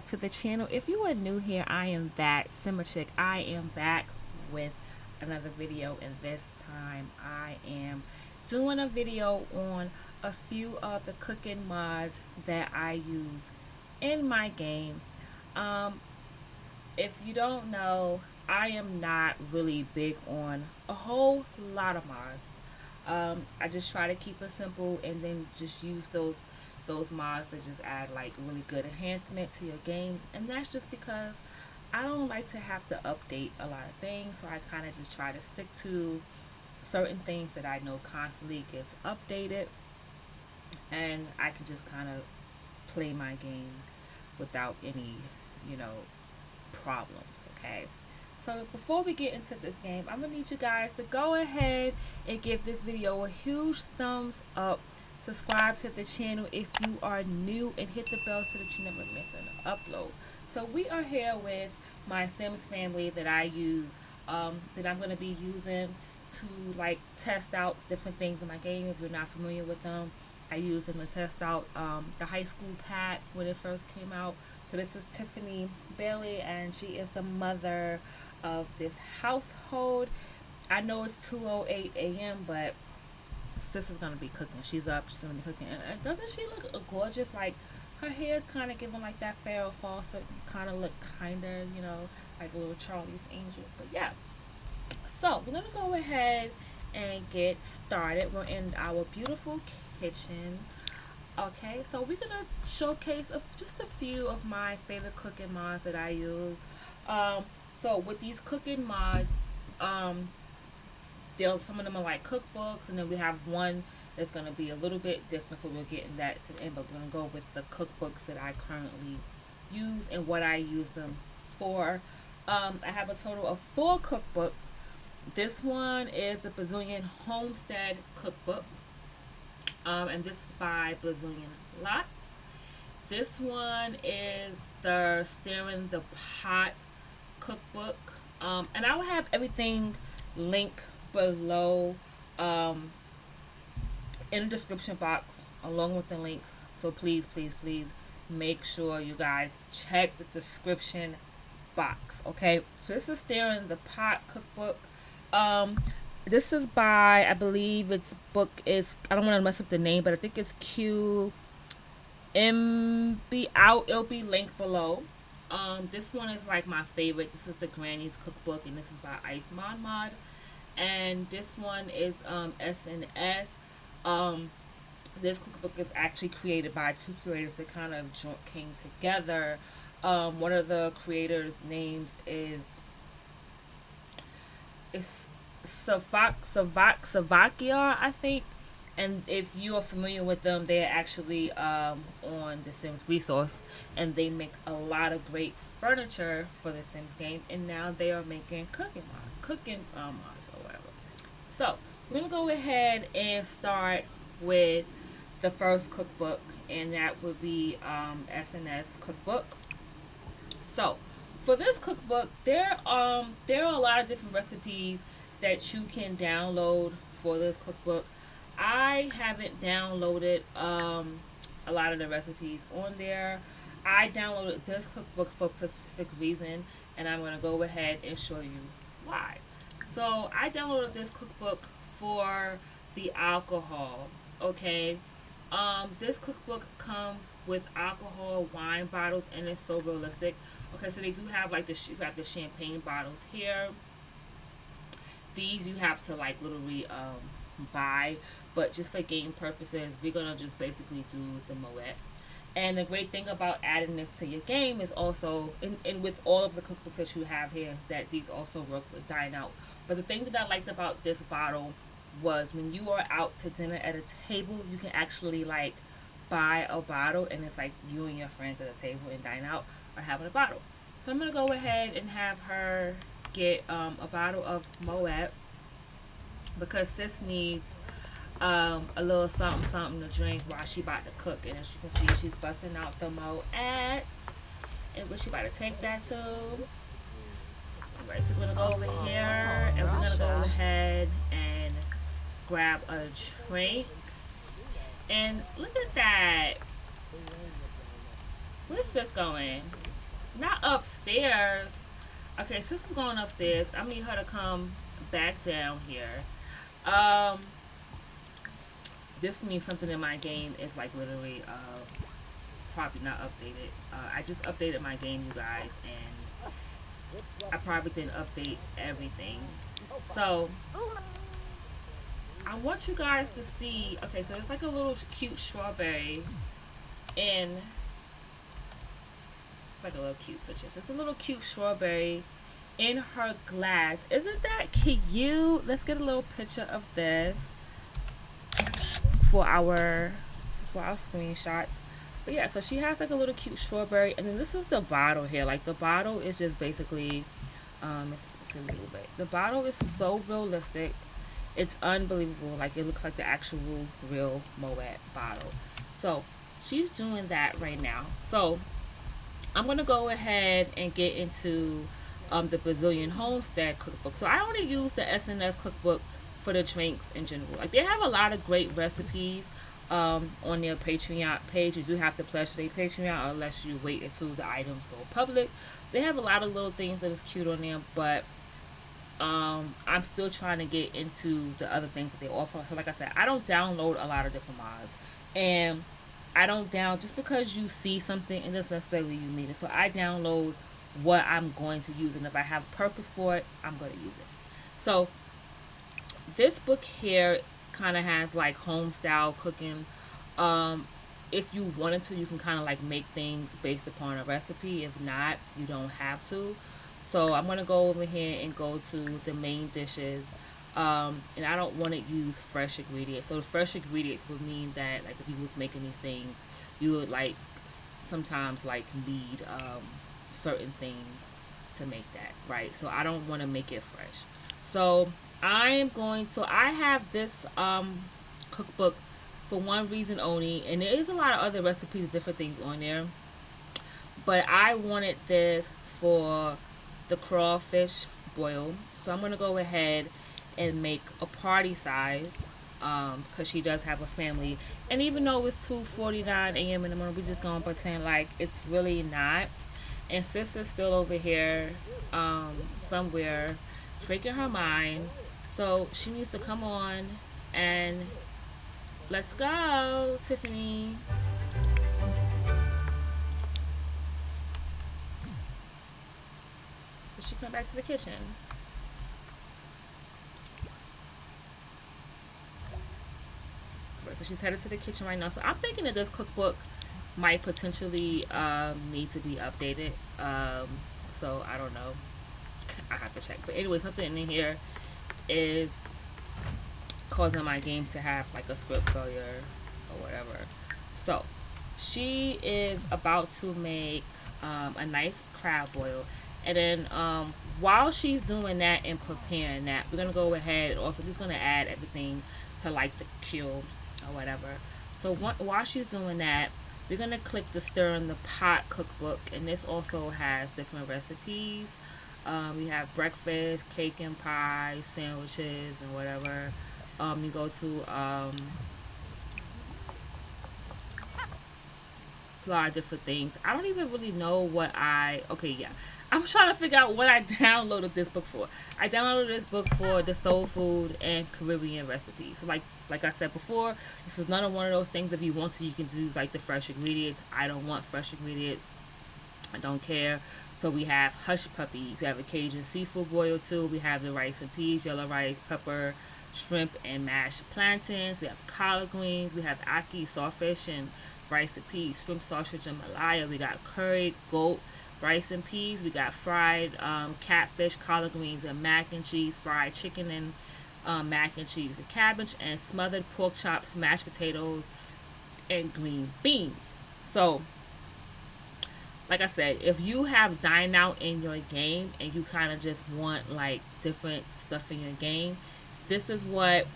to the channel. If you are new here, I am that Simmer Chick. I am back with another video, and this time I am doing a video on a few of the cooking mods that I use in my game. If you don't know, I am not really big on a whole lot of mods. I just try to keep it simple and then just use those mods that just add like really good enhancement to your game, and that's just because I don't like to have to update a lot of things, so I kind of just try to stick to certain things that I know constantly gets updated, and I can just kind of play my game without any, you know, problems. Okay, so before we get into this game, I'm gonna need you guys to go ahead and give this video a huge thumbs up. Subscribe to the channel if you are new, and hit the bell so that you never miss an upload. So we are here with my Sims family that I use, that I'm going to be using to like test out different things in my game. If you're not familiar with them, I use them to test out the high school pack when it first came out. So this is Tiffany Bailey, and she is the mother of this household. I know it's 2:08 a.m., but sis is gonna be cooking. She's up. She's gonna be cooking. And doesn't she look gorgeous? Like her hair is kind of giving like that Farrah Fawcett kind of look, kind of, you know, like a little Charlie's Angel. But yeah. So we're gonna go ahead and get started. We're in our beautiful kitchen. Okay, so we're gonna showcase just a few of my favorite cooking mods that I use. So with these cooking mods, some of them are like cookbooks, and then we have one that's going to be a little bit different, so we'll get in that to the end, but we're going to go with the cookbooks that I currently use and what I use them for. I have a total of 4 cookbooks. This one is the Brazilian Homestead cookbook, and this is by BRAZENLOTUS. This one is the Stirring the Pot cookbook, and I will have everything linked below in the description box along with the links, so please make sure you guys check the description box. Okay, so this is Stirring the Pot cookbook. This is by, I believe its book is, I don't want to mess up the name, but I think it's QMBIBI. It'll be linked below. This one is like my favorite. This is the Granny's cookbook, and this is by Ice Mod. And this one is SNS. This cookbook is actually created by 2 creators that kind of came together. One of the creators' names is Savakia, I think. And if you are familiar with them, they're actually on the Sims resource, and they make a lot of great furniture for the Sims game, and now they are making cooking mods or whatever. So we're gonna go ahead and start with the first cookbook, and that would be SNS cookbook. So for this cookbook, there are a lot of different recipes that you can download for this cookbook. I haven't downloaded a lot of the recipes on there. I downloaded this cookbook for a specific reason, and I'm going to go ahead and show you why. So I downloaded this cookbook for the alcohol. Okay, this cookbook comes with alcohol wine bottles, and it's so realistic. Okay, so they do have like you have the champagne bottles here. These you have to like literally buy, but just for game purposes, we're gonna just basically do the Moet. And the great thing about adding this to your game is also, and with all of the cookbooks that you have here, is that these also work with dine out. But the thing that I liked about this bottle was when you are out to dinner at a table, you can actually like buy a bottle, and it's like you and your friends at a table and dine out are having a bottle. So I'm gonna go ahead and have her get a bottle of Moet, because sis needs a little something to drink while she about to cook. And as you can see, she's busting out the Moet, and where she about to take that to. Alright, so we're gonna go over here, and we're gonna go ahead and grab a drink. And look at that. Where's sis going? not upstairs. Okay, sis is going upstairs. I need her to come back down here. Um, this means something in my game is like literally probably not updated. I just updated my game, you guys, and I probably didn't update everything. So I want you guys to see. Okay, so it's like a little cute strawberry in. It's like a little cute picture. So it's a little cute strawberry in her glass. Isn't that cute? Let's get a little picture of this for our screenshots. But yeah, so she has like a little cute strawberry, and then this is the bottle here. Like the bottle is just basically it's a little bit. The bottle is so realistic. It's unbelievable. Like it looks like the actual real Moet bottle. So she's doing that right now. So I'm gonna go ahead and get into the Brazilian Homestead cookbook. So I only use the SNS cookbook for the drinks in general. Like they have a lot of great recipes on their Patreon page. You do have to pledge their Patreon unless you wait until the items go public. They have a lot of little things that is cute on there, but I'm still trying to get into the other things that they offer. So like I said, I don't download a lot of different mods, and I don't just because you see something it doesn't necessarily you need it. So I download what I'm going to use, and if I have purpose for it, I'm going to use it. So this book here kind of has like home style cooking. If you wanted to, you can kind of like make things based upon a recipe. If not, you don't have to. So I'm gonna go over here and go to the main dishes, and I don't want to use fresh ingredients. So the fresh ingredients would mean that like if you was making these things, you would like sometimes like need certain things to make that, right? So I don't want to make it fresh. So I have this cookbook for one reason only, and there is a lot of other recipes, different things on there, but I wanted this for the crawfish boil. So I'm gonna go ahead and make a party size because she does have a family, and even though it's 2:49 a.m. in the morning, we're just gonna pretend like it's really not. And sis is still over here somewhere drinking her mind, so she needs to come on and let's go, Tiffany. Did she come back to the kitchen? So she's headed to the kitchen right now. So I'm thinking that this cookbook might potentially need to be updated. So I don't know. I have to check. But anyway, something in here is causing my game to have like a script failure or whatever. So she is about to make a nice crab boil, and then while she's doing that and preparing that, we're gonna go ahead and also just gonna add everything to like the queue or whatever. So while she's doing that, we're gonna click the stir in the pot cookbook, and this also has different recipes. We have breakfast, cake and pie, sandwiches, and whatever. You go to it's a lot of different things. I don't even really know what I'm trying to figure out what I downloaded this book for. I downloaded this book for the soul food and Caribbean recipes. So like I said before, this is none of one of those things. If you want to, you can use like the fresh ingredients. I don't want fresh ingredients. I don't care. So we have hush puppies. We have a Cajun seafood boil too. We have the rice and peas, yellow rice, pepper, shrimp, and mashed plantains. We have collard greens. We have aki, sawfish, and rice and peas, shrimp sausage and malaya. We got curry, goat, rice and peas. We got fried catfish, collard greens, and mac and cheese, fried chicken and mac and cheese, and cabbage, and smothered pork chops, mashed potatoes, and green beans. So like I said, if you have dine out in your game and you kind of just want like different stuff in your game, this is what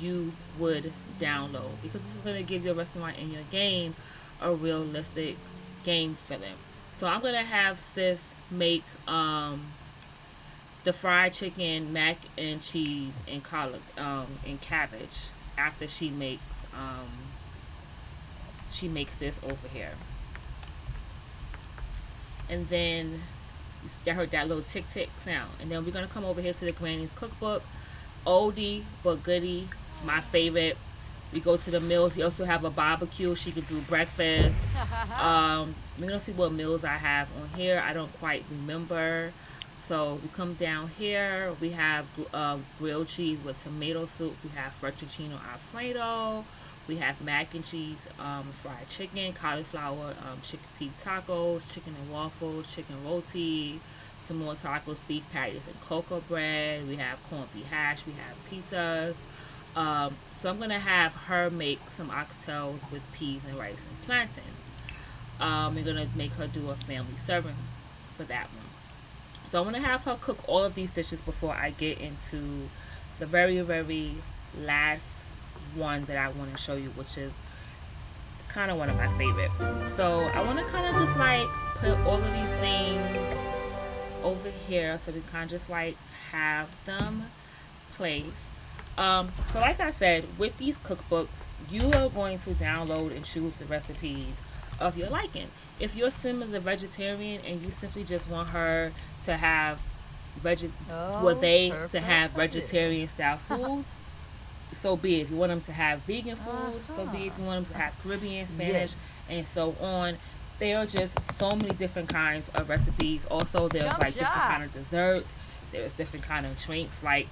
you would download, because this is going to give your restaurant in your game a realistic game feeling. So I'm going to have sis make the fried chicken, mac and cheese, and collard and cabbage after she makes this over here. and then I heard that little tick tick sound. And then we're gonna come over here to the Granny's cookbook. Oldie but goodie, my favorite. We go to the meals. We also have a barbecue. She can do breakfast. We're gonna see what meals I have on here. I don't quite remember. So we come down here. We have grilled cheese with tomato soup. We have fettuccine alfredo. We have mac and cheese, fried chicken, cauliflower, chickpea tacos, chicken and waffles, chicken roti, some more tacos, beef patties, and cocoa bread. We have corned beef hash. We have pizza. So I'm gonna have her make some oxtails with peas and rice and plantain. We're gonna make her do a family serving for that one. So I'm gonna have her cook all of these dishes before I get into the very, very last one that I want to show you, which is kind of one of my favorite. So I want to kind of just like put all of these things over here so we kind of just like have them placed. So like I said, with these cookbooks, you are going to download and choose the recipes of your liking. If your sim is a vegetarian and you simply just want her to have have vegetarian style foods, so be it. If you want them to have vegan food, so be it. If you want them to have Caribbean, Spanish, and so on. There are just so many different kinds of recipes. Also, there's like different kind of desserts. There's different kind of drinks. Like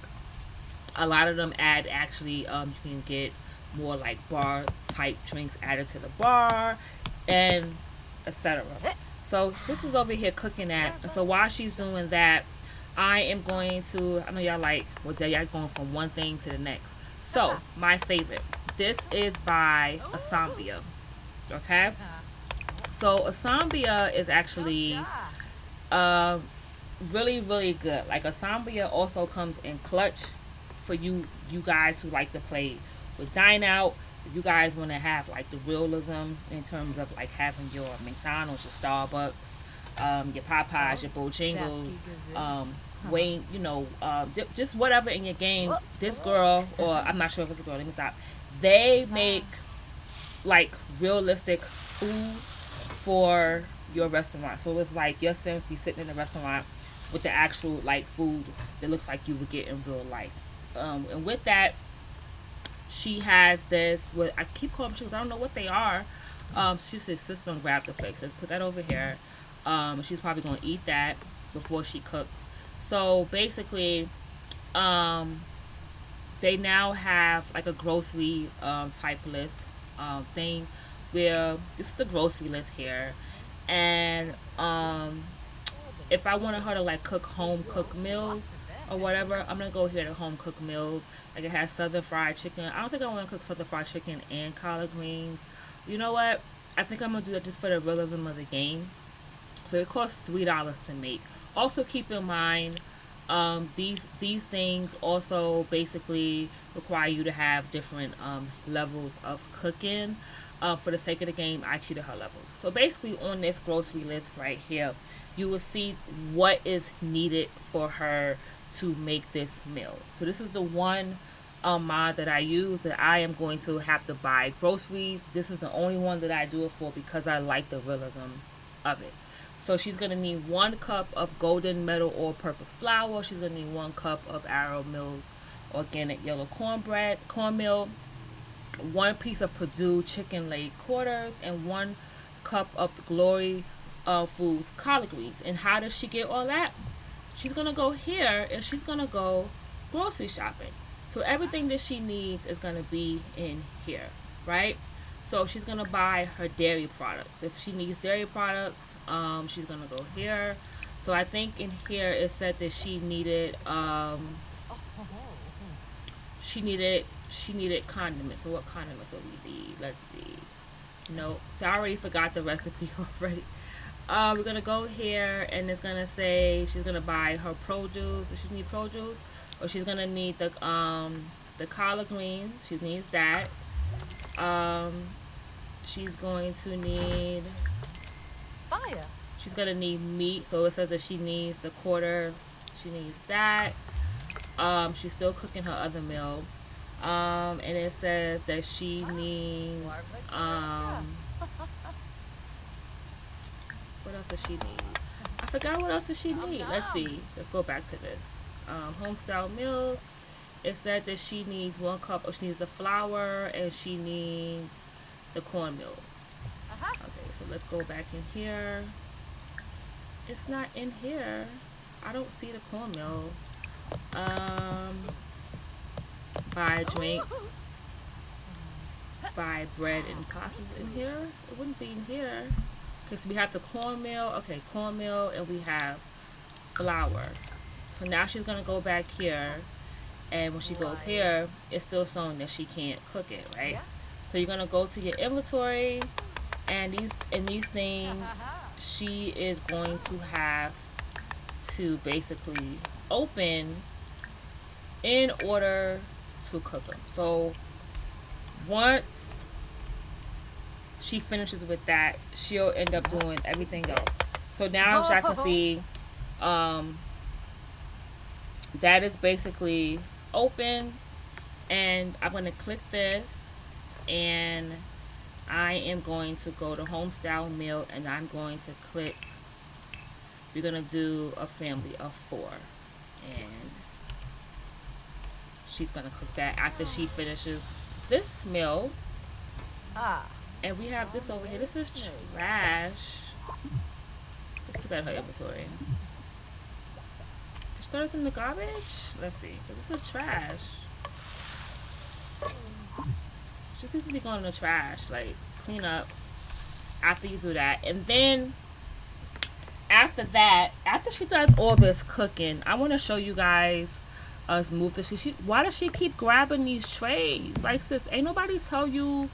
a lot of them add actually, you can get more like bar type drinks added to the bar, and etc. So sis is over here cooking that. And so while she's doing that, I am going to. I know y'all like, well, y'all going from one thing to the next. So, my favorite. This is by INSIMNIA. Okay? So, INSIMNIA is actually really, really good. Like, INSIMNIA also comes in clutch for you guys who like to play with Dine Out. If you guys want to have, like, the realism in terms of, like, having your McDonald's, your Starbucks, your Popeyes, your Bojangles, Wayne, just whatever in your game. This girl, or I'm not sure if it's a girl, let me stop. They make like realistic food for your restaurant. So it's like your Sims be sitting in the restaurant with the actual like food that looks like you would get in real life. And with that, she has this. What I keep calling because I don't know what they are. She says, "Sister, grab the plate." Says, "Put that over here." She's probably gonna eat that before she cooks. So basically, they now have like a grocery type list thing where this is the grocery list here, and if I wanted her to like cook home cooked meals or whatever, I'm gonna go here to home cooked meals. Like it has southern fried chicken. I don't think I want to cook southern fried chicken and collard greens. You know what? I think I'm gonna do that just for the realism of the game. So it costs $3 to make. Also keep in mind, these things also basically require you to have different levels of cooking. For the sake of the game, I cheated her levels. So basically on this grocery list right here, you will see what is needed for her to make this meal. So this is the one mod that I use that I am going to have to buy groceries. This is the only one that I do it for because I like the realism of it. So she's going to need 1 cup of golden metal all purpose flour. She's going to need 1 cup of Arrow Mills organic yellow cornmeal, 1 piece of Purdue chicken leg quarters, and 1 cup of the Glory Foods collard greens. And how does she get all that? She's going to go here and she's going to go grocery shopping. So everything that she needs is going to be in here, right? So she's going to buy her dairy products. If she needs dairy products, she's going to go here. So I think in here it said that she needed condiments. So what condiments do we need? Let's see. No, so I already forgot the recipe already. We're going to go here and it's going to say she's going to buy her produce. Does she need produce? Or she's going to need the collard greens. She needs that. She's going to need Fire. She's going to need meat. So it says that she needs the quarter. She needs that. She's still cooking her other meal. And it says that she needs what else does she need? forgot what else does she need. Let's see. Let's go back to this. Homestyle meals. It said that she needs 1 cup. She needs the flour and she needs the cornmeal. Okay, so let's go back in here. It's not in here. I don't see the cornmeal. Buy drinks. Buy bread and pastas in here. It wouldn't be in here. Okay, so we have the cornmeal. Okay, cornmeal, and we have flour. So now she's gonna go back here, and when she goes here, it's still showing that she can't cook it, right? So you're gonna go to your inventory, and these things she is going to have to basically open in order to cook them. So once she finishes with that, she'll end up doing everything else. So now as I can see, that is basically open, and I'm going to click this, and I am going to go to Homestyle Meal, and I'm going to click, we're going to do a family of 4, and she's going to cook that after she finishes this meal. And we have this over here. This is trash. Let's put that in her inventory. Throw this in the garbage? Let's see. This is trash. She seems to be going in the trash. Like, clean up after you do that. And then after that, after she does all this cooking, I want to show you guys us move this. Why does she keep grabbing these trays? Like, sis, ain't nobody tell you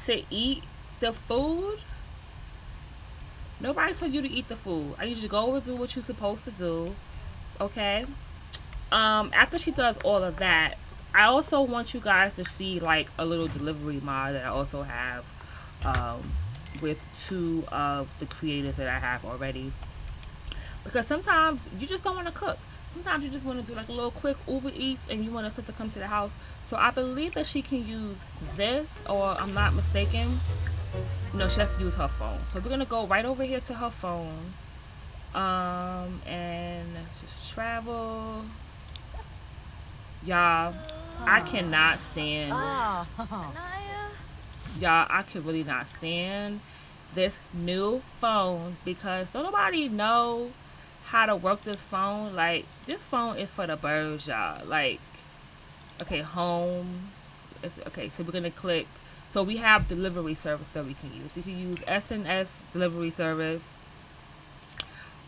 to eat the food? Nobody told you to eat the food. I need you to go and do what you're supposed to do. Okay. After she does all of that, I also want you guys to see like a little delivery mod that I also have with 2 of the creators that I have already. Because sometimes you just don't want to cook. Sometimes you just want to do like a little quick Uber Eats and you want us to come to the house. So I believe that she can use this, or I'm not mistaken. No, she has to use her phone. So we're going to go right over here to her phone. And just travel. Y'all, I cannot stand. Y'all, I can really not stand this new phone because don't nobody know how to work this phone. Like, this phone is for the birds, y'all. Like, okay, home. Okay, so we're gonna click. So we have delivery service that we can use. We can use SNS delivery service.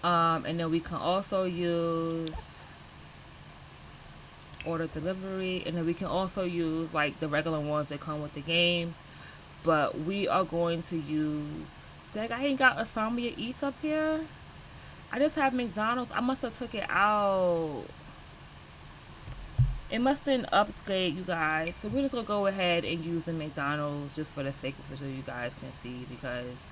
And then we can also use order delivery, and then we can also use like the regular ones that come with the game. But we are going to use, dang, I ain't got INSIMNIA Eats up here. I just have McDonald's. I must have took it out. It must have upgrade, you guys. So we're just gonna go ahead and use the McDonald's just for the sake of so you guys can see, because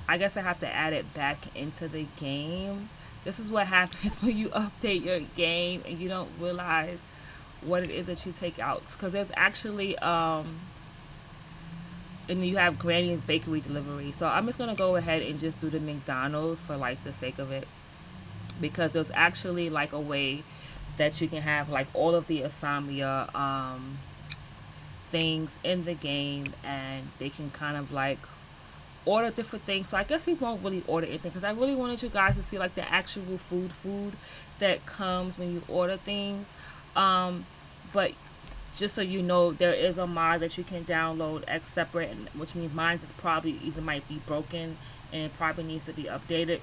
I guess I have to add it back into the game. This is what happens when you update your game and you don't realize what it is that you take out. Because there's actually and you have Granny's Bakery delivery. So I'm just gonna go ahead and just do the McDonald's for like the sake of it, because there's actually like a way that you can have like all of the INSIMNIA things in the game, and they can kind of like order different things. So I guess we won't really order anything because I really wanted you guys to see like the actual food that comes when you order things. But just so you know, there is a mod that you can download X separate, which means mine is probably either might be broken and it probably needs to be updated,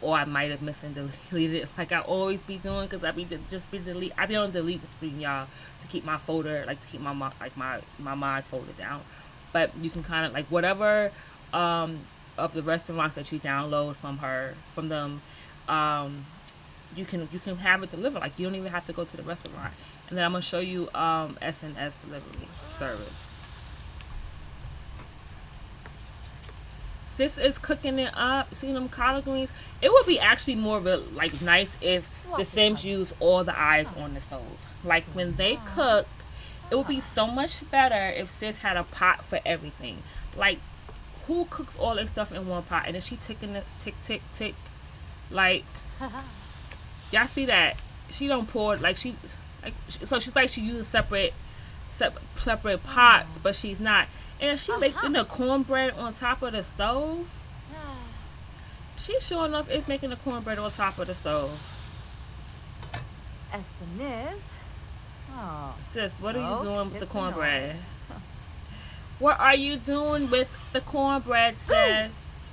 or I might have missed and deleted it like I always be doing, because I be on delete the screen, y'all, to keep my folder, like to keep my mods folder down. But you can kind of like whatever of the restaurants that you download from them, you can have it delivered. Like, you don't even have to go to the restaurant. And then I'm gonna show you SNS delivery service. Sis is cooking it up. See them collard greens? It would be actually more like nice if the Sims use all the eyes on the stove. Like, when they cook, it would be so much better if Sis had a pot for everything. Like, who cooks all this stuff in one pot and then she ticking this tick tick tick? Like, y'all see that? She don't pour, like, so she's like, she uses separate pots, but she's not. And she making the cornbread on top of the stove. She sure enough is making the cornbread on top of the stove. Is. Oh. Sis, what are you doing with the cornbread? What are you doing with the cornbread, sis?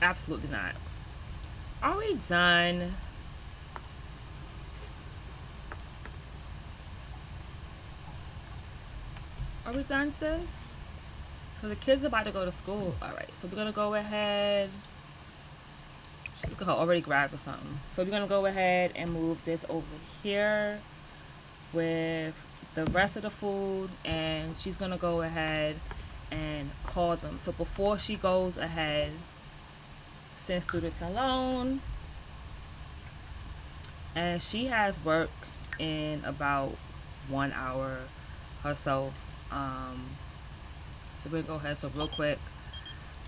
Absolutely not. Are we done? Are we done, sis? Because the kids are about to go to school. Alright, so we're going to go ahead. She's already grabbed or something. So we're going to go ahead and move this over here with the rest of the food. And she's going to go ahead and call them. So before she goes ahead, send students alone. And she has work in about 1 hour herself. So we're gonna go ahead. So real quick,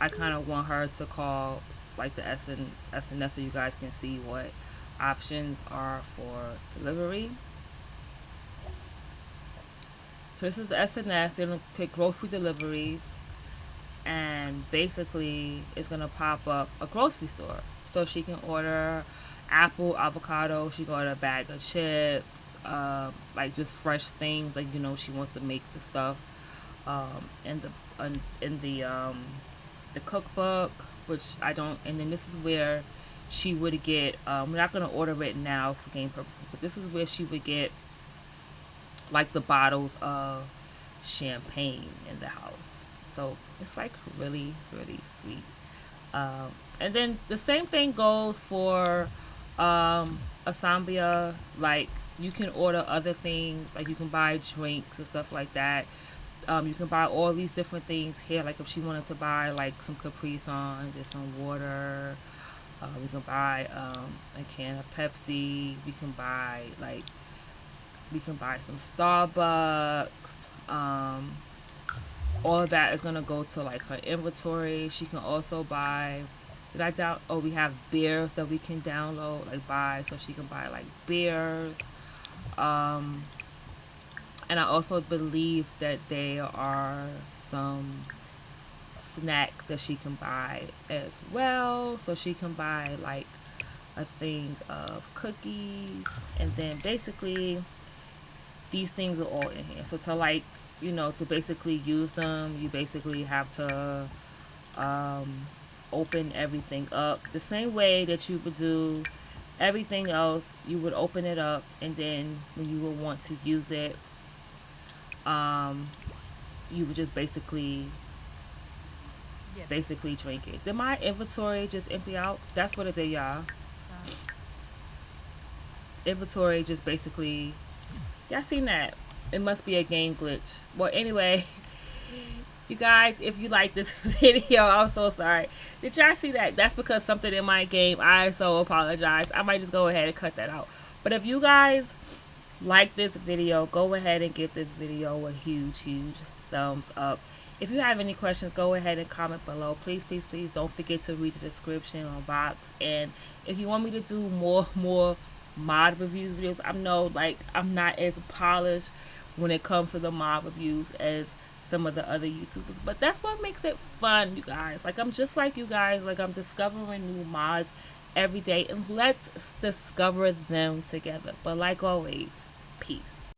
I kind of want her to call like the SNS so you guys can see what options are for delivery. So this is the SNS. They're gonna click grocery deliveries, and basically it's gonna pop up a grocery store. So she can order apple, avocado. She can order a bag of chips, like just fresh things. Like, you know, she wants to make the stuff in the cookbook, which I don't. And then this is where she would get. We're not gonna order it now for game purposes, but this is where she would get like the bottles of champagne in the house. So it's like really, really sweet. And then the same thing goes for INSIMNIA. Like, you can order other things, like you can buy drinks and stuff like that. You can buy all these different things here. Like if she wanted to buy like some Capri Suns and some water, we can buy a can of Pepsi. We can buy some Starbucks. All of that is gonna go to like her inventory. She can also buy. We have beers that we can download, like buy, so she can buy like beers. And I also believe that there are some snacks that she can buy as well. So she can buy like a thing of cookies, and then basically these things are all in here. So to like, you know, to basically use them, you basically have to open everything up the same way that you would do everything else. You would open it up, and then when you would want to use it, you would just basically drink it. Did my inventory just empty out? That's what it did, y'all. Inventory just basically, y'all seen that? It must be a game glitch. Well, anyway, you guys, if you like this video, I'm so sorry. Did y'all see that? That's because something in my game. I so apologize. I might just go ahead and cut that out. But if you guys like this video, go ahead and give this video a huge thumbs up. If you have any questions, go ahead and comment below. Please don't forget to read the description box. And if you want me to do more mod reviews videos, I know like I'm not as polished when it comes to the mod reviews as some of the other YouTubers, but that's what makes it fun, you guys. Like, I'm just like you guys. Like, I'm discovering new mods every day, and let's discover them together. But like always, peace.